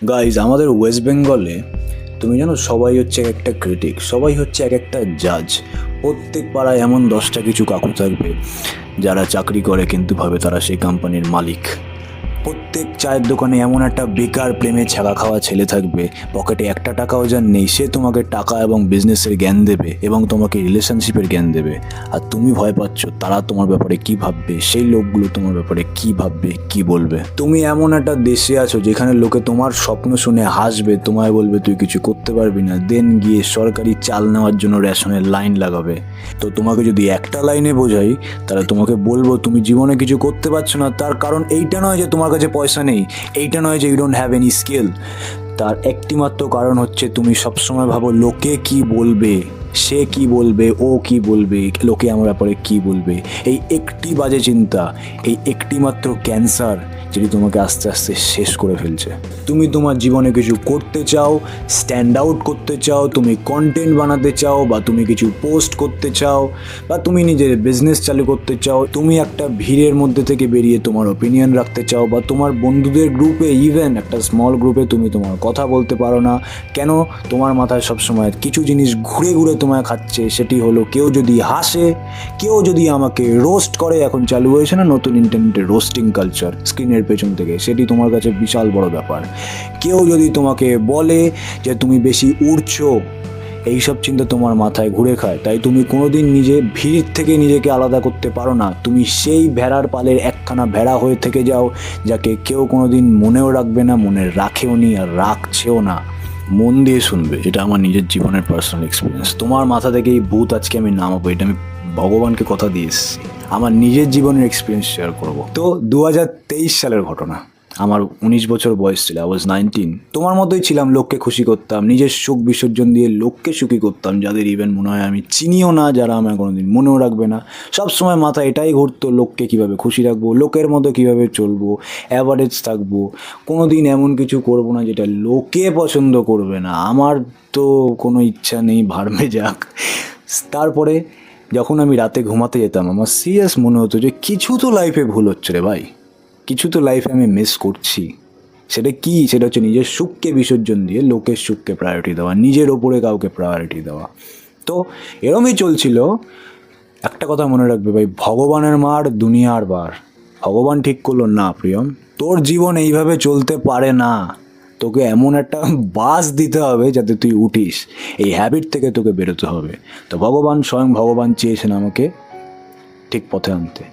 Guys, আমাদের West বেঙ্গলে তুমি জানো সবাই হচ্ছে এক একটা ক্রিটিক, সবাই হচ্ছে এক একটা জাজ। প্রত্যেক পাড়ায় এমন 10টা কিছু কাকু থাকবে যারা চাকরি করে কিন্তু ভাবে তারা সেই কোম্পানির মালিক। প্রত্যেক চায়ের দোকানে এমন একটা বেকার প্রেমে ছ্যাঁকা খাওয়া ছেলে থাকবে, পকেটে একটা টাকাও যার নেই, সে তোমাকে টাকা এবং বিজনেসের জ্ঞান দেবে এবং তোমাকে রিলেশনশিপের জ্ঞান দেবে। আর তুমি ভয় পাচ্ছ তারা তোমার ব্যাপারে কি ভাববে, সেই লোকগুলো তোমার ব্যাপারে কি ভাববে, কি বলবে। তুমি এমন একটা দেশে আছো যেখানে লোকে তোমার স্বপ্ন শুনে হাসবে, তোমায় বলবে তুই কিছু করতে পারবি না, দেন গিয়ে সরকারি চাল নেওয়ার জন্য রেশনের লাইন লাগাবে। তো তোমাকে যদি একটা লাইনে বোঝাই, তাহলে তোমাকে বলবো তুমি জীবনে কিছু করতে পারছো না, তার কারণ এইটা নয় যে তোমার কাছে পয়সা নেই, এইটা নয় যে you don't have any skill. তার একটিমাত্র কারণ হচ্ছে তুমি সবসময় ভাবো লোকে কি বলবে, সে কি বলবে, ও কি বলবে, লোকে আমার ব্যাপারে কি বলবে। এই একটি বাজে চিন্তা, এই একটি মাত্র ক্যান্সার যেটি তোমাকে আস্তে আস্তে শেষ করে ফেলছে। তুমি তোমার জীবনে কিছু করতে চাও, স্ট্যান্ড আউট করতে চাও, তুমি কন্টেন্ট বানাতে চাও, বা তুমি কিছু পোস্ট করতে চাও, বা তুমি নিজের বিজনেস চালু করতে চাও, তুমি একটা ভিড়ের মধ্যে থেকে বেরিয়ে তোমার ওপিনিয়ন রাখতে চাও, বা তোমার বন্ধুদের গ্রুপে, ইভেন একটা স্মল গ্রুপে তুমি তোমার কথা বলতে পারো না। কেন? তোমার মাথায় সবসময় কিছু জিনিস ঘুরে ঘুরে তোমায় খাচ্ছে। সেটি হলো কেউ যদি হাসে, কেউ যদি আমাকে রোস্ট করে, এখন চালু হয়েছে না নতুন ইন্টারনেটে রোস্টিং কালচার স্ক্রিনের পেছন থেকে, সেটি তোমার কাছে বিশাল বড় ব্যাপার। কেউ যদি তোমাকে বলে যে তুমি বেশি উড়ছো, এইসব চিন্তা তোমার মাথায় ঘুরে খায়। তাই তুমি কোনোদিন ভিড় থেকে নিজেকে আলাদা করতে পারো না। তুমি সেই ভেড়ার পালের একখানা ভেড়া হয়ে থেকে যাও, যাকে কেউ কোনোদিন মনেও রাখবে না, মনে রাখেও নি, আর রাখছেও না। মন দিয়ে শুনবে, এটা আমার নিজের জীবনের পার্সোনাল এক্সপিরিয়েন্স। তোমার মাথা থেকে এই ভূত আজকে আমি নামাবো, এটা আমি ভগবানকে কথা দিয়ে এসেছি। আমার নিজের জীবনের এক্সপিরিয়েন্স শেয়ার করব। তো 2023 সালের ঘটনা। আমার 19 বছর বয়স ছিল, আই ওয়াজ 19। তোমার মতোই ছিলাম, লোককে খুশি করতাম, নিজের সুখ বিসর্জন দিয়ে লোককে সুখী করতাম, যাদের ইভেন মনে হয় আমি চিনিও না, যারা আমায় কোনোদিন মনেও রাখবে না। সব সময় মাথা এটাই ঘুরতো, লোককে কীভাবে খুশি রাখবো, লোকের মতো কীভাবে চলবো, অ্যাভারেজ থাকবো, কোনো দিন এমন কিছু করব না যেটা লোকে পছন্দ করবে না। আমার তো কোনো ইচ্ছা নেই, ভাড়মে যাক। তারপরে যখন আমি রাতে ঘুমাতে যেতাম, আমার সিরিয়াস মনে হতো যে কিছু তো লাইফে ভুল হচ্ছে রে ভাই, কিছু তো লাইফে আমি মিস করছি। সেটা কি? সেটা হচ্ছে নিজের সুখকে বিসর্জন দিয়ে লোকের সুখকে প্রায়োরিটি দেওয়া, নিজের ওপরে কাউকে প্রায়োরিটি দেওয়া। তো এরমই চলছিল। একটা কথা মনে রাখবে ভাই, ভগবানের মার দুনিয়ার বার। ভগবান ঠিক করলো না প্রিয়ম, তোর জীবন এইভাবে চলতে পারে না। তোকে এমন একটা বাস দিতে হবে যাতে তুই উঠিস, এই হ্যাবিট থেকে তোকে বেরোতে হবে। তো ভগবান, স্বয়ং ভগবান চেয়েছেন আমাকে ঠিক পথে আনতে।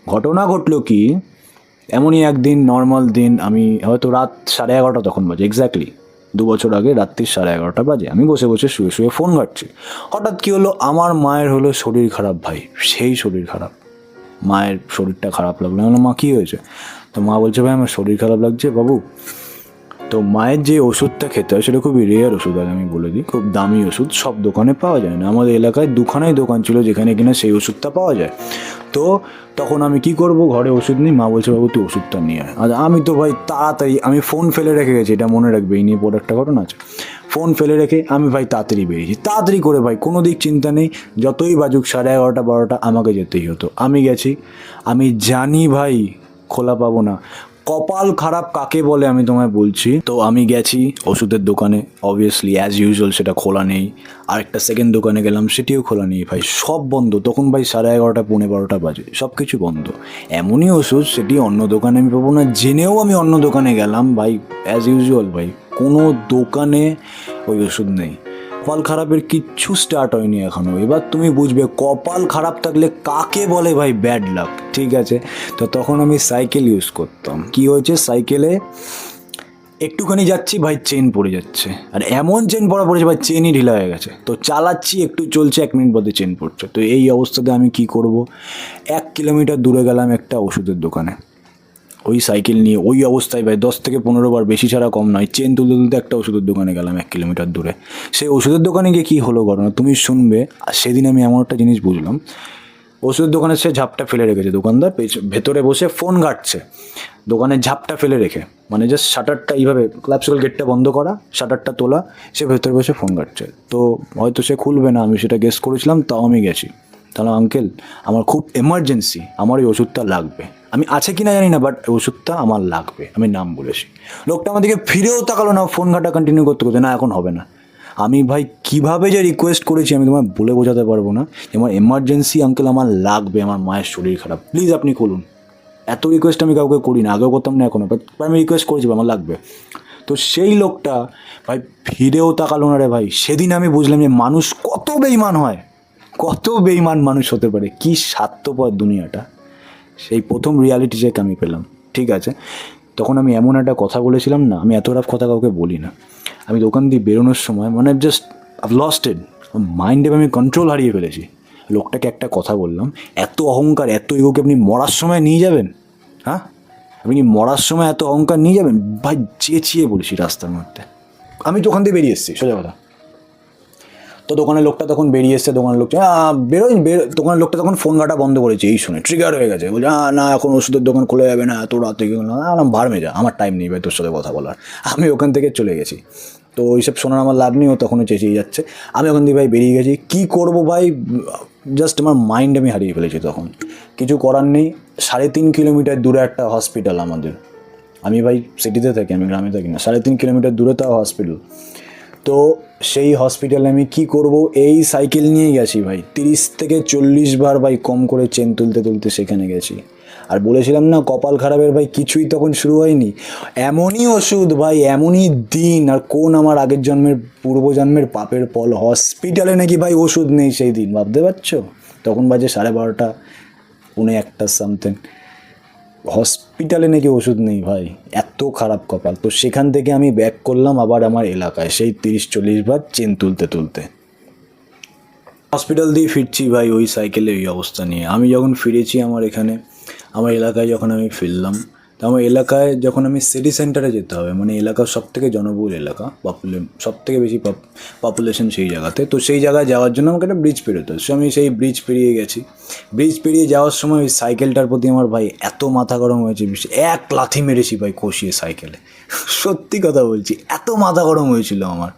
ঘটনা ঘটলো কি, এমনই একদিন নর্মাল দিন, আমি হয়তো রাত 11:30 তখন বাজে, এক্স্যাক্টলি 2 বছর আগে রাত্রির 11:30 বাজে, আমি বসে বসে শুয়ে শুয়ে ফোন ঘাঁটছি। হঠাৎ কী হলো, আমার মায়ের হলো শরীর খারাপ ভাই, সেই শরীর খারাপ। মায়ের শরীরটা খারাপ লাগলো। আমি বললাম, মা কী হয়েছে? তো মা বলছে, ভাই আমার শরীর খারাপ লাগছে বাবু। তো মায়ের যে ওষুধটা খেতে হয় সেটা খুবই রেয়ার ওষুধ, আগে আমি বলে দিই, খুব দামি ওষুধ, সব দোকানে পাওয়া যায় না। আমাদের এলাকায় দুখানাই দোকান ছিল যেখানে কিনা সেই ওষুধটা পাওয়া যায়। তো তখন আমি কি করব, ঘরে ওষুধ নেই, মা বলছে বাবু তুই ওষুধটা নিয়ে আয়। আর আমি তো ভাই তাড়াতাড়ি, আমি ফোন ফেলে রেখে গেছি, এটা মনে রাখবে, এই নিয়ে পরে একটা ঘটনা আছে। ফোন ফেলে রেখে আমি ভাই তাড়াতাড়ি বেরিয়েছি, তাড়াতাড়ি করে ভাই, কোনো দিক চিন্তা নেই, যতই বাজুক 11:30 12টা, আমাকে যেতেই হতো। আমি গেছি, আমি জানি ভাই খোলা পাবো না। কপাল খারাপ কাকে বলে আমি তোমায় বলছি। তো আমি গেছি ওষুধের দোকানে, অবভিয়াসলি অ্যাজ ইউজুয়াল সেটা খোলা নেই। আরেকটা সেকেন্ড দোকানে গেলাম, সেটিও খোলা নেই ভাই, সব বন্ধ। তখন ভাই 11:30 12:30 বাজে, সব কিছু বন্ধ। এমনই ওষুধ সেটি অন্য দোকানে আমি পাবো না জেনেও আমি অন্য দোকানে গেলাম ভাই, অ্যাজ ইউজুয়াল ভাই কোনো দোকানে ওই ওষুধ নেই। কপাল খারাপের কিচ্ছু স্টার্ট হয়নি এখনও। এবার তুমি বুঝবে কপাল খারাপ থাকলে কাকে বলে ভাই ব্যাড লাক, ঠিক আছে? তো তখন আমি সাইকেল ইউজ করতাম। কি হয়েছে, সাইকেলে একটুখানি যাচ্ছি ভাই, চেন পড়ে যাচ্ছে, আর এমন চেন পড়েছে ভাই, চেনই ঢিলা হয়ে গেছে। তো চালাচ্ছি, একটু চলছে, 1 মিনিট বাদে চেন পড়ছে। তো এই অবস্থাতে আমি কি করব, 1 কিলোমিটার দূরে গেলাম একটা ওষুধের দোকানে, ওই সাইকেল নিয়ে ওই অবস্থায় ভাই 10 থেকে 15 বার, বেশি ছাড়া কম নয়, চেন তুলতে তুলতে একটা ওষুধের দোকানে গেলাম 1 কিলোমিটার দূরে। সেই ওষুধের দোকানে গিয়ে কী হলো ঘটনা তুমি শুনবে। আর সেদিন আমি এমন একটা জিনিস বুঝলাম, ওষুধের দোকানে সে ঝাপটা ফেলে রেখেছে, দোকানদার ভেতরে বসে ফোন ঘাঁটছে, দোকানের ঝাপটা ফেলে রেখে, মানে জাস্ট শাটারটা এইভাবে ক্লাপসিক্যাল গেটটা বন্ধ করা, শাটারটা তোলা, সে ভেতরে বসে ফোন ঘাঁটছে। তো হয়তো সে খুলবে না, আমি সেটা গেস করেছিলাম, তাও আমি গেছি। তাহলে আঙ্কেল আমার খুব এমার্জেন্সি, আমার এই ওষুধটা লাগবে। আমি আছে কি না জানি না, বাট ওষুধটা আমার লাগবে, আমি নাম বলেছি। লোকটা আমাদেরকে ফিরেও তাকালো না, ফোন ঘাটা কন্টিনিউ করতে করতে, না এখন হবে না। আমি ভাই কীভাবে যে রিকোয়েস্ট করেছি আমি তোমায় বলে বোঝাতে পারবো না। আমার এমার্জেন্সি আঙ্কেল, আমার লাগবে, আমার মায়ের শরীর খারাপ, প্লিজ আপনি করুন। এত রিকোয়েস্ট আমি কাউকে করি না, আগেও করতাম না এখনও, বাট আমি রিকোয়েস্ট করেছি আমার লাগবে। তো সেই লোকটা ভাই ফিরেও তাকালো না রে ভাই। সেদিন আমি বুঝলাম যে মানুষ কত বেইমান হয়, কত বেইমান মানুষ হতে পারে, কী স্বার্থপর দুনিয়াটা। সেই প্রথম রিয়ালিটি চেক আমি পেলাম। ঠিক আছে, তখন আমি এমন একটা কথা বলেছিলাম না, আমি এত রাফ কথা কাউকে বলি না। আমি দোকান দিয়ে বেরোনোর সময় মানে জাস্ট লস্টেড, মাইন্ডে আমি কন্ট্রোল হারিয়ে ফেলেছি। লোকটাকে একটা কথা বললাম, এত অহংকার, এত ইগোকে আপনি মরার সময় নিয়ে যাবেন? হ্যাঁ, আপনি কি মরার সময় এত অহংকার নিয়ে যাবেন? ভাই চেঁচিয়ে বলছি রাস্তার মধ্যে। আমি দোকান দিয়ে বেরিয়ে এসেছি, সোজা কথা। তো দোকানের লোকটা তখন বেরিয়ে এসছে, দোকানের লোকটা দোকানের লোকটা তখন ফোন ঘাটা বন্ধ করেছে, এই শুনে ট্রিগার হয়ে গেছে, বলছে না এখন ওষুধের দোকান খোলা যাবে না, এত রাত থেকে ভাড় যা, আমার টাইম নেই ভাই তোর সাথে কথা বলার। আমি ওখান থেকে চলে গেছি। তো ওইসব শোনার আমার লাভ নেই, ও তখনও চেঁচিয়ে যাচ্ছে। আমি ওখান থেকে ভাই বেরিয়ে গেছি। কী করবো ভাই, জাস্ট আমার মাইন্ড আমি হারিয়ে ফেলেছি তখন। কিছু করার নেই। 3.5 কিলোমিটার দূরে একটা হসপিটাল আমাদের। আমি ভাই সিটিতে থাকি, আমি গ্রামে থাকি না। 3.5 কিলোমিটার দূরে তাও হসপিটাল। তো সেই হসপিটালে আমি কি করব, এই সাইকেল নিয়ে গেছি ভাই 30 থেকে 40 বার ভাই কম করে চেন তুলতে তুলতে সেখানে গেছি। আর বলেছিলাম না কপাল খারাপের ভাই কিছুই তখন শুরু হয়নি। এমনই ওষুধ ভাই, এমনই দিন, আর কোন আমার আগের জন্মের পূর্বজন্মের পাপের ফল, হসপিটালে নাকি ভাই ওষুধ নেই সেই দিন, ভাবতে পারছো? তখন বাজে 12:30, 1:45 সামথিং। হসপিটালে নাকি ওষুধ নেই ভাই, এত খারাপ কপাল। তো সেখান থেকে আমি ব্যাক করলাম আবার আমার এলাকায়, সেই 30-40 বার চেন তুলতে তুলতে হসপিটাল দিয়ে ফিরছি ভাই ওই সাইকেলে, ওই অবস্থা নিয়ে। আমি যখন ফিরেছি আমার এখানে, আমার এলাকায় যখন আমি ফিরলাম, তো আমার এলাকায় যখন আমি সিটি সেন্টারে যেতে হবে, মানে এলাকার সবথেকে জনবহুল এলাকা, সবথেকে বেশি পপুলেশন সেই জায়গাতে, তো সেই জায়গায় যাওয়ার জন্য আমাকে একটা ব্রিজ পেরোতে হয়। সো আমি সেই ব্রিজ পেরিয়ে গেছি। ব্রিজ পেরিয়ে যাওয়ার সময় ওই সাইকেলটার প্রতি আমার ভাই এত মাথা গরম হয়েছে, এক লাথি মেরেছি ভাই কষিয়ে সাইকেলে। সত্যি কথা বলছি, এত মাথা গরম হয়েছিল আমার,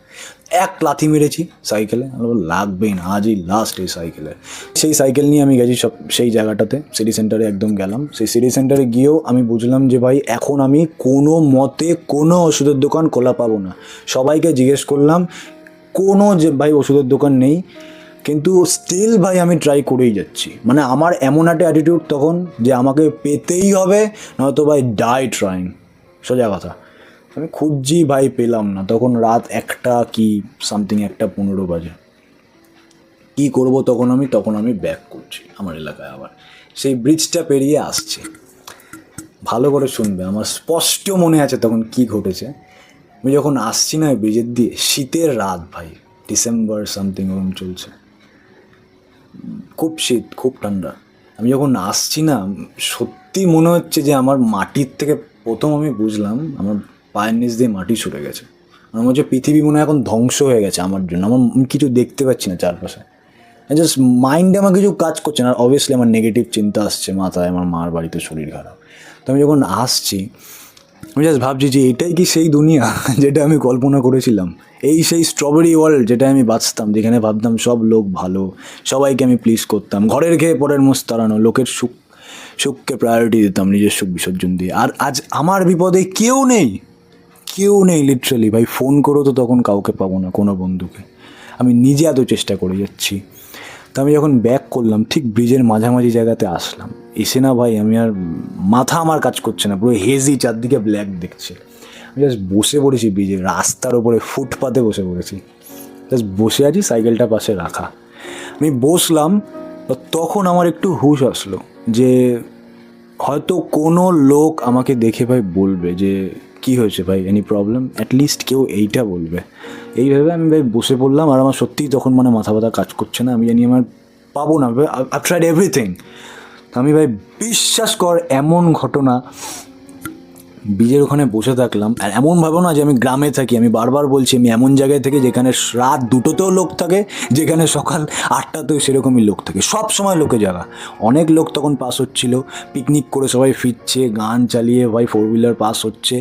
এক লাথি মেরেছি সাইকেলে। আমার লাগবেই না, আজই লাস্ট এই সাইকেলে। সেই সাইকেল নিয়ে আমি গেছি সেই জায়গাটাতে, সিটি সেন্টারে একদম গেলাম। সেই সিটি সেন্টারে গিয়েও আমি বুঝলাম যে ভাই এখন আমি কোনো মতে কোনো ওষুধের দোকান খোলা পাবো না। সবাইকে জিজ্ঞেস করলাম, কোনো যে ভাই ওষুধের দোকান নেই, কিন্তু স্টিল ভাই আমি ট্রাই করেই যাচ্ছি। মানে আমার এমন একটা অ্যাটিটিউড তখন যে আমাকে পেতেই হবে, নয়তো ভাই ডাই ট্রাইং, সোজা কথা। আমি খুঁজছি ভাই, পেলাম না। তখন রাত 1টা কি সামথিং, 1:15 বাজে। কী করবো তখন আমি ব্যাক করছি আমার এলাকায়, আবার সেই ব্রিজটা পেরিয়ে আসছি। ভালো করে শুনবে, আমার স্পষ্ট মনে আছে তখন কি ঘটেছে। আমি যখন আসছি না ব্রিজের দিয়ে, শীতের রাত ভাই, ডিসেম্বর সামথিং ওরকম চলছে, খুব শীত, খুব ঠান্ডা। আমি যখন আসছি না, সত্যি মনে হচ্ছে যে আমার মাটির থেকে প্রথম আমি বুঝলাম আমার পায়ের নিচ দিয়ে মাটি সরে গেছে। আমার মনে হচ্ছে পৃথিবী মনে হয় এখন ধ্বংস হয়ে গেছে আমার জন্য। আমি কিছু দেখতে পাচ্ছি না চারপাশে, জাস্ট মাইন্ডে আমার কিছু কাজ করছে না। আর অবভিয়াসলি আমার নেগেটিভ চিন্তা আসছে মাথায়, আমার মার বাড়িতে শরীর খারাপ। তো আমি যখন আসছি, আমি জাস্ট ভাবছি যে এটাই কি সেই দুনিয়া যেটা আমি কল্পনা করেছিলাম? এই সেই স্ট্রবেরি ওয়ার্ল্ড যেটা আমি বাঁচতাম, যেখানে ভাবতাম সব লোক ভালো, সবাইকে আমি প্লিজ করতাম, ঘরের খেয়ে পরের মোষ তাড়ানো, লোকের সুখকে প্রায়োরিটি দিতাম নিজের সুখ বিসর্জন দিয়ে। আর আজ আমার বিপদে কেউ নেই, কেউ নেই লিটারালি ভাই। ফোন করো তো তখন কাউকে পাবো না, কোনো বন্ধুকে। আমি নিজে এত চেষ্টা করে যাচ্ছি। তো আমি যখন ব্যাক করলাম, ঠিক ব্রিজের মাঝামাঝি জায়গাতে আসলাম। এসে না ভাই আমি আর, মাথা আমার কাজ করছে না, পুরো হেজি, চারদিকে ব্ল্যাক দেখছে। আমি জাস্ট বসে পড়েছি ব্রিজের রাস্তার ওপরে, ফুটপাতে বসে পড়েছি। জাস্ট বসে আছি, সাইকেলটা পাশে রাখা। আমি বসলাম, তখন আমার একটু হুঁশ আসলো যে হয়তো কোনো লোক আমাকে দেখে ভাই বলবে যে কী হয়েছে ভাই, এনি প্রবলেম, অ্যাটলিস্ট কেউ এইটা বলবে। এইভাবে আমি ভাই বসে পড়লাম। আর আমার সত্যিই তখন মানে মাথা ব্যথা কাজ করছে না, আমি জানি আমার পাবো না, আই ট্রাইড এভরিথিং। আমি ভাই বিশ্বাস কর, এমন ঘটনা, ব্রিজের ওখানে বসে থাকলাম। আর এমন ভাবো না যে আমি গ্রামে থাকি, আমি বারবার বলছি আমি এমন জায়গায় থেকে যেখানে রাত 2টোতেও লোক থাকে, যেখানে সকাল 8টাতেও সেরকমই লোক থাকে, সব সময় লোকে জায়গা। অনেক লোক তখন পাস হচ্ছিলো, পিকনিক করে সবাই ফিরছে, গান চালিয়ে ভাই 4 হুইলার পাস হচ্ছে,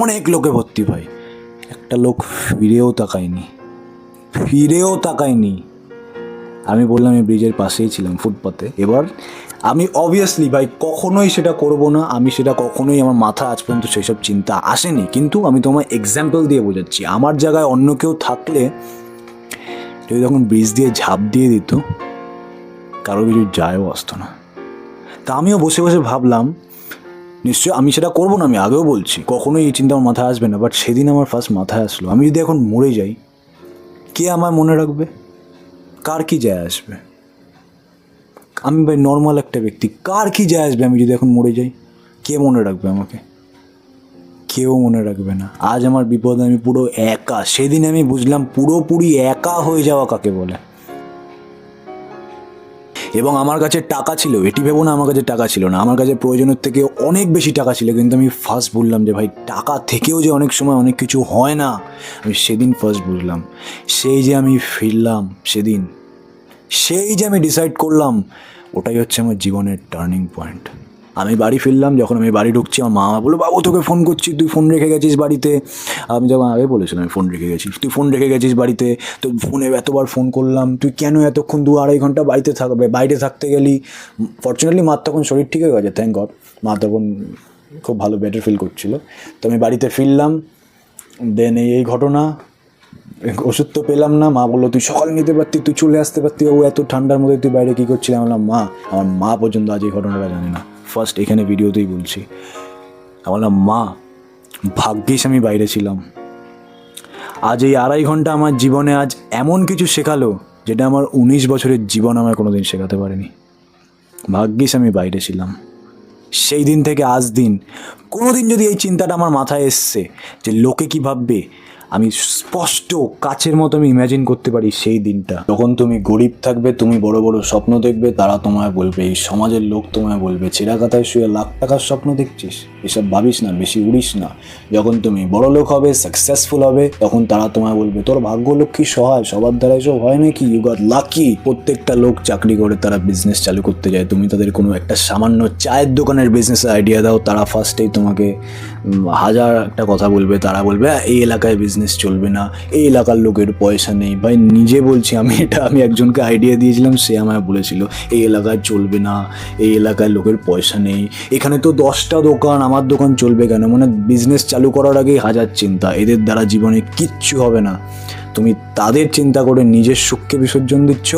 অনেক লোকে ভর্তি ভাই। একটা লোক ফিরেও তাকায়নি। আমি বললাম, আমি ব্রিজের পাশেই ছিলাম, ফুটপাতে। এবার আমি অবভিয়াসলি ভাই কখনোই সেটা করব না, আমি সেটা কখনোই আমার মাথা আজ পর্যন্ত সেই সব চিন্তা আসেনি, কিন্তু আমি তোমায় এক্সাম্পল দিয়ে বোঝাচ্ছি। আমার জায়গায় অন্য কেউ থাকলে যদি তখন ব্রিজ দিয়ে ঝাঁপ দিয়ে দিত, কারো কিছু যায়ও আসতো না। তা আমিও বসে বসে ভাবলাম নিশ্চয়ই আমি সেটা করবো না, আমি আগেও বলছি কখনোই এই চিন্তা আমার মাথায় আসবে না। বাট সেদিন আমার ফার্স্ট মাথায় আসলো, আমি যদি এখন মরে যাই কে আমায় মনে রাখবে, কার কি যায় আসবে? আমি ভাই নর্মাল একটা ব্যক্তি, কার কি যায় আসবে আমি যদি এখন মরে যাই? কে মনে রাখবে আমাকে? কেউ মনে রাখবে না। আজ আমার বিপদে আমি পুরো একা। সেদিন আমি বুঝলাম পুরোপুরি একা হয়ে যাওয়া কাকে বলে। এবং আমার কাছে টাকা ছিল, এটি ভেবো না আমার কাছে টাকা ছিল না, আমার কাছে প্রয়োজনের থেকে অনেক বেশি টাকা ছিল। কিন্তু আমি ফার্স্ট বললাম যে ভাই টাকা থেকেও যে অনেক সময় অনেক কিছু হয় না, আমি সেদিন ফার্স্ট বুঝলাম। সেই যে আমি ফিরলাম সেদিন, সেই যে আমি ডিসাইড করলাম, ওটাই হচ্ছে আমার জীবনের টার্নিং পয়েন্ট। আমি বাড়ি ফিরলাম, যখন আমি বাড়ি ঢুকছি আমার মা বললো বাবু তোকে ফোন করছি, তুই ফোন রেখে গেছিস বাড়িতে। আমি যখন আগে বলেছিলাম আমি ফোন রেখে গেছিস, তুই ফোন রেখে গেছিস বাড়িতে, তো ফোনে এতবার ফোন করলাম, তুই কেন এতক্ষণ 2-2.5 ঘন্টা বাইরে থাকতে গেলি? ফর্চুনেটলি মার তখন শরীর ঠিক হয়ে গেছে, থ্যাংক গড। মা তখন খুব ভালো বেটার ফিল করছিল। তো আমি বাড়িতে ফিরলাম, দেন এই ঘটনা। ওষুধ তো পেলাম না, মা বললো তুই সকালে নিতে পারতি, তুই চলে আসতে পারতি, ও এত ঠান্ডার মধ্যে তুই বাইরে কী করছিলি? আমি বললাম মা, আমার মা পর্যন্ত আজ এই ঘটনাটা জানে না, ফার্স্ট এখানে ভিডিওতেই বলছি। আমি বললাম মা, ভাগ্যিস আমি বাইরে ছিলাম। আজ এই 2.5 ঘন্টা আমার জীবনে আজ এমন কিছু শেখালো যেটা আমার 19 বছরের জীবন আমায় কোনোদিন শেখাতে পারেনি। ভাগ্যিস আমি বাইরে ছিলাম। সেই দিন থেকে আজ দিন কোনোদিন যদি এই চিন্তাটা আমার মাথায় এসছে যে লোকে কী ভাববে, আমি স্পষ্ট কাচের মতো আমি ইমাজিন করতে পারি সেই দিনটা যখন তুমি গরিব থাকবে, তুমি বড় বড় স্বপ্ন দেখবে, তারা তোমায় বলবে, এই সমাজের লোক তোমায় বলবে ছেঁড়া কাতায় শুয়ে লাখ টাকার স্বপ্ন দেখছিস, এসব ভাবিস না, বেশি উড়িস না। যখন তুমি বড় লোক হবে, সাকসেসফুল হবে, তখন তারা তোমায় বলবে তোর ভাগ্য লক্ষ্মী সহায়, সবার দ্বারা এসব হয় নাকি, ইউ গট লাকি। প্রত্যেকটা লোক চাকরি করে, তারা বিজনেস চালু করতে যায়, তুমি তাদের কোনো একটা সামান্য চায়ের দোকানের বিজনেসের আইডিয়া দাও, তারা ফার্স্টেই তোমাকে হাজার একটা কথা বলবে। তারা বলবে এই এলাকায় বিজনেস চলবে না, এই এলাকার লোকের পয়সা নেই। ভাই নিজে বলছি, আমি একজনকে আইডিয়া দিয়েছিলাম, সে আমায় বলেছিল এই এলাকায় চলবে না, এই এলাকায় লোকের পয়সা নেই, এখানে তো 10টা দোকান, আমার দোকান চলবে কেন? মানে বিজনেস চালু করার আগেই হাজার চিন্তা, এদের দ্বারা জীবনে কিচ্ছু হবে না। তুমি তাদের চিন্তা করে নিজের সুখকে বিসর্জন দিচ্ছ।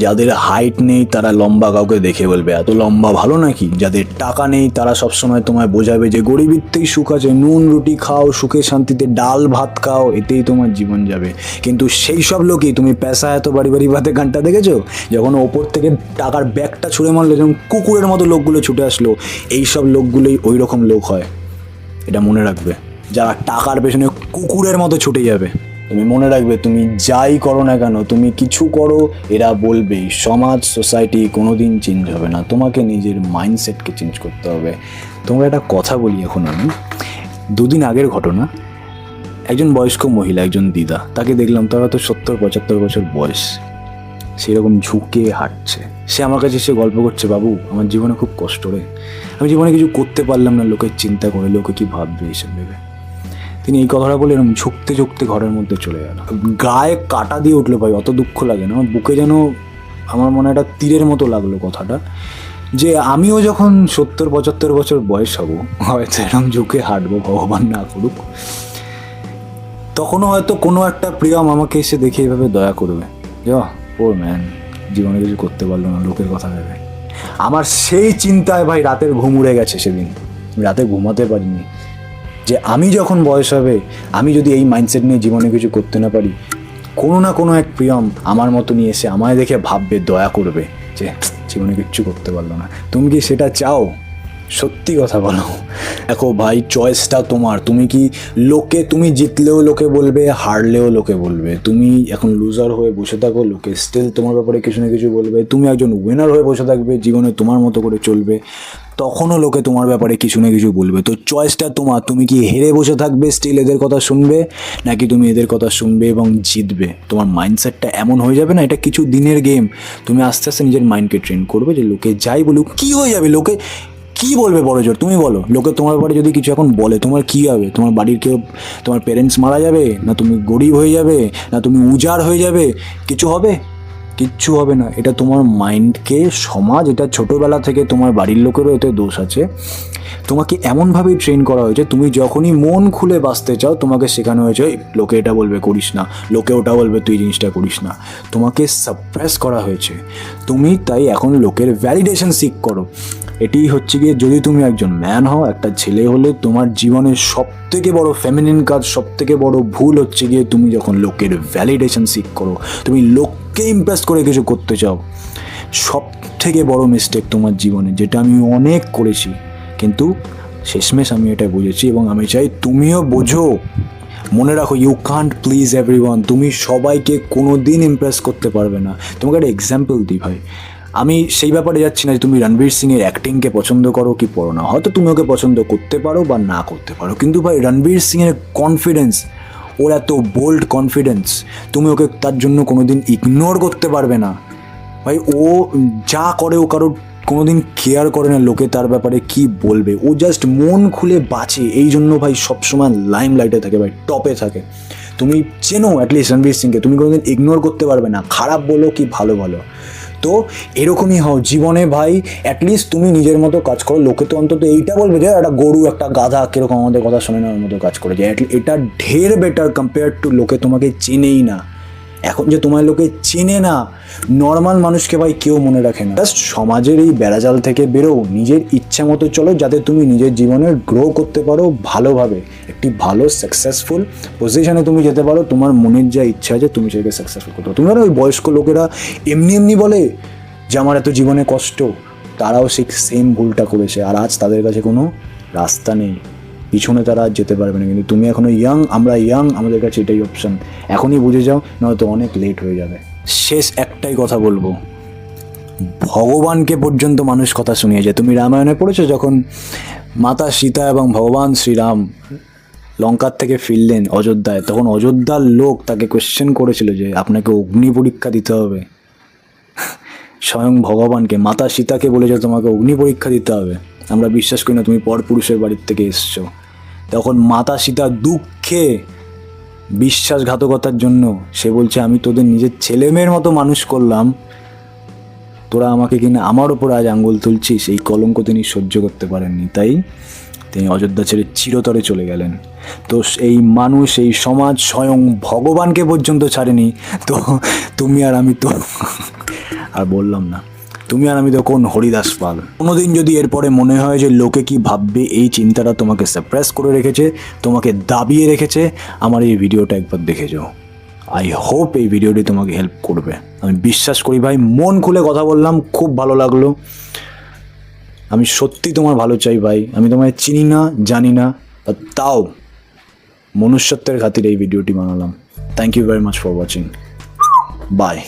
যাদের হাইট নেই তারা লম্বা কাউকে দেখে বলবে এত লম্বা ভালো নাকি। যাদের টাকা নেই তারা সবসময় তোমায় বোঝাবে যে গরিবীতেই সুখ আছে, নুন রুটি খাও, সুখে শান্তিতে ডাল ভাত খাও, এতেই তোমার জীবন যাবে। কিন্তু সেই সব লোকই, তুমি পেশা এত বাড়ি বাড়ি ভাতে গানটা দেখেছো, যখন ওপর থেকে টাকার ব্যাগটা ছুঁড়ে মারলো, যখন কুকুরের মতো লোকগুলো ছুটে আসলো, এই সব লোকগুলোই ওই রকম লোক হয়। এটা মনে রাখবে, যারা টাকার পেছনে কুকুরের মতো ছুটে যাবে। তুমি মনে রাখবে, তুমি যাই করো না কেন, তুমি কিছু করো, এরা বলবেই। সমাজ, সোসাইটি কোনোদিন চেঞ্জ হবে না, তোমাকে নিজের মাইন্ডসেটকে চেঞ্জ করতে হবে। তোমরা একটা কথা বলি এখন আমি, 2 দিন আগের ঘটনা। একজন বয়স্ক মহিলা, একজন দিদা, তাকে দেখলাম, তার হয়তো 70-75 বছর বয়স, সেরকম ঝুঁকে হাঁটছে। সে আমার কাছে এসে গল্প করছে, বাবু আমার জীবনে খুব কষ্ট রে, আমি জীবনে কিছু করতে পারলাম না, লোকের চিন্তা করে, লোকে কী ভাববে এইসব ভেবে। তিনি এই কথাটা বলে এরকম ঝুঁকতে ঝুঁকতে ঘরের মধ্যে চলে গেল। গায়ে কাটা দিয়ে উঠলো ভাই, অত দুঃখ লাগে না আমার বুকে, যেন আমার মনে একটা তীরের মতো লাগলো কথাটা, যে আমিও যখন 70-75 বছর বয়স হব, হয়তো এরকম ঝুঁকে হাঁটবো, ভগবান না করুক, তখনও হয়তো কোনো একটা প্রিয়ম আমাকে এসে দেখে এইভাবে দয়া করবে, পোর ম্যান, জীবনে কিছু করতে পারলো না, লোকের কথা ভেবে। আমার সেই চিন্তায় ভাই রাতের ঘুম উড়ে গেছে। সেদিন রাতে ঘুমাতে পারিনি, যে আমি যখন বয়স হবে, আমি যদি এই মাইন্ডসেট নিয়ে জীবনে কিছু করতে না পারি, কোনো না কোনো এক প্রিয়ম আমার মতো নিয়ে এসে আমায় দেখে ভাববে, দয়া করবে যে জীবনে কিচ্ছু করতে পারলো না। তুমি কি সেটা চাও? সত্যি কথা বলো। দেখো ভাই, চয়েসটা তোমার। তুমি কি লোকে, তুমি জিতলেও লোকে বলবে, হারলেও লোকে বলবে। তুমি এখন লুজার হয়ে বসে থাকো, লোকে স্টিল তোমার ব্যাপারে কিছু না কিছু বলবে। তুমি একজন উইনার হয়ে বসে থাকবে, জীবনে তোমার মতো করে চলবে, তখনও লোকে তোমার ব্যাপারে কিছু না কিছু বলবে। তো চয়েসটা তোমার। তুমি কি হেরে বসে থাকবে, স্টিল এদের কথা শুনবে, নাকি তুমি এদের কথা শুনবে এবং জিতবে? তোমার মাইন্ডসেটটা এমন হয়ে যাবে না, এটা কিছু দিনের গেম। তুমি আস্তে আস্তে নিজের মাইন্ডকে ট্রেন করবে যে লোকে যাই বলুক, কী হয়ে যাবে, লোকে কী বলবে বড় জোর, তুমি বলো। লোকে তোমার ব্যাপারে যদি কিছু এখন বলে, তোমার কী হবে? তোমার বাড়ির কেউ, তোমার প্যারেন্টস মারা যাবে, না তুমি গরিব হয়ে যাবে, না তুমি উজাড় হয়ে যাবে, কিছু হবে? কিচ্ছু হবে না। এটা তোমার মাইন্ডকে সমাজ, এটা ছোটোবেলা থেকে তোমার বাড়ির লোকেরও এতে দোষ আছে, তোমাকে এমনভাবেই ট্রেন করা হয়েছে, তুমি যখনই মন খুলে বাঁচতে চাও তোমাকে শেখানো হয়েছে "এই, লোকে এটা বলবে করিস না, লোকে ওটা বলবে তুই জিনিসটা করিস না", তোমাকে সাপ্রেস করা হয়েছে। তুমি তাই এখন লোকের ভ্যালিডেশন সিক করো। এটি হচ্ছে গিয়ে, যদি তুমি একজন ম্যান হও, একটা ছেলে হলে তোমার জীবনের সবথেকে বড় ফেমিনিন কাজ, সবথেকে বড় ভুল হচ্ছে গিয়ে তুমি যখন লোকের ভ্যালিডেশন সিক করো, তুমি লোককে ইমপ্রেস করে কিছু করতে চাও। সব থেকে বড় মিস্টেক তোমার জীবনে, যেটা আমি অনেক করেছি, কিন্তু শেষমেশ আমি এটা বুঝেছি এবং আমি চাই তুমিও বোঝো। মনে রাখো, ইউ কান্ট প্লিজ এভরিওয়ান। তুমি সবাইকে কোনো দিন ইমপ্রেস করতে পারবে না। তোমাকে একটা এক্সাম্পল দিই ভাই, আমি সেই ব্যাপারে যাচ্ছি না যে তুমি রণবীর সিংয়ের অ্যাক্টিংকে পছন্দ করো কি পড়ো না, হয়তো তুমি ওকে পছন্দ করতে পারো বা না করতে পারো, কিন্তু ভাই রণবীর সিংয়ের কনফিডেন্স, ওর এত বোল্ড কনফিডেন্স, তুমি ওকে তার জন্য কোনো দিন ইগনোর করতে পারবে না ভাই। ও যা করে, ও কারোর কোনোদিন কেয়ার করে না লোকে তার ব্যাপারে কি বলবে, ও জাস্ট মন খুলে বাঁচে, এই জন্য ভাই সবসময় লাইম লাইটে থাকে ভাই, টপে থাকে। তুমি চেনো অ্যাটলিস্ট রণবীর সিংকে, তুমি কোনোদিন ইগনোর করতে পারবে না, খারাপ বলো কি ভালো বলো। তো এরকমই হও জীবনে ভাই, অ্যাটলিস্ট তুমি নিজের মতো কাজ করো। লোকে তো অন্তত এইটা বলবে যে একটা গরু, একটা গাধা, কীরকম আমাদের কথা শোনে নেওয়ার মতো কাজ করে, যে এটা ঢের বেটার কম্পেয়ার টু লোকে তোমাকে চেনেই না। এখন যে তোমার লোকে চেনে না, নর্মাল মানুষকে ভাই কেউ মনে রাখে না। জাস্ট সমাজের এই বেড়াজাল থেকে বেরো, নিজের ইচ্ছা মতো চলো, যাতে তুমি নিজের জীবনে গ্রো করতে পারো ভালোভাবে, একটি ভালো সাকসেসফুল পজিশনে তুমি যেতে পারো। তোমার মনের যা ইচ্ছা আছে তুমি সেটাকে সাকসেসফুল করতে পারো। তুমি জানো ওই বয়স্ক লোকেরা এমনি এমনি বলে যে আমার এত জীবনে কষ্ট, তারাও সেই সেম ভুলটা করেছে, আর আজ তাদের কাছে কোনো রাস্তা নেই, পিছনে তারা আজ যেতে পারবে না। কিন্তু তুমি এখনও ইয়াং, আমরা ইয়াং, আমাদের কাছে এটাই অপশান, এখনই বুঝে যাও, নয়তো অনেক লেট হয়ে যাবে। শেষ একটাই কথা বলবো, ভগবানকে পর্যন্ত মানুষ কথা শুনিয়েছে। তুমি রামায়ণে পড়েছো, যখন মাতা সীতা এবং ভগবান শ্রীরাম লঙ্কার থেকে ফিরলেন অযোধ্যায়, তখন অযোধ্যার লোক তাকে কোয়েশ্চেন করেছিল যে আপনাকে অগ্নি পরীক্ষা দিতে হবে। স্বয়ং ভগবানকে, মাতা সীতাকে বলেছে তোমাকে অগ্নি পরীক্ষা দিতে হবে, আমরা বিশ্বাস করি না, তুমি পরপুরুষের বাড়ির থেকে এসছো। তখন মাতা সীতা দুঃখে, বিশ্বাসঘাতকতার জন্য সে বলছে আমি তোদের নিজের ছেলে মেয়ের মতো মানুষ করলাম, তোরা আমাকে কিনা আমার ওপর আজ আঙ্গুল তুলছিস। এই কলঙ্ক তিনি সহ্য করতে পারেননি, তাই তিনি অযোধ্যা ছেড়ে চিরতরে চলে গেলেন। তো এই মানুষ, এই সমাজ, স্বয়ং ভগবানকে পর্যন্ত ছাড়েনি, তো তুমি আর আমি তো আর বললাম না, তুমি আর আমি তো কোন হরিদাস পাল। কোনোদিন যদি এরপরে মনে হয় যে লোকে কি ভাববে, এই চিন্তাটা তোমাকে সাপ্রেস করে রেখেছে, তোমাকে দাবিয়ে রেখেছে, আমার এই ভিডিওটা একবার দেখে যাও। আই হোপ এই ভিডিওটি তোমাকে হেল্প করবে, আমি বিশ্বাস করি ভাই। মন খুলে কথা বললাম, খুব ভালো লাগলো। আমি সত্যি তোমার ভালো চাই ভাই, আমি তোমায় চিনি না, জানি না, তাও মনুষ্যত্বের খাতিরে এই ভিডিওটি বানালাম। Thank you very much for watching, by.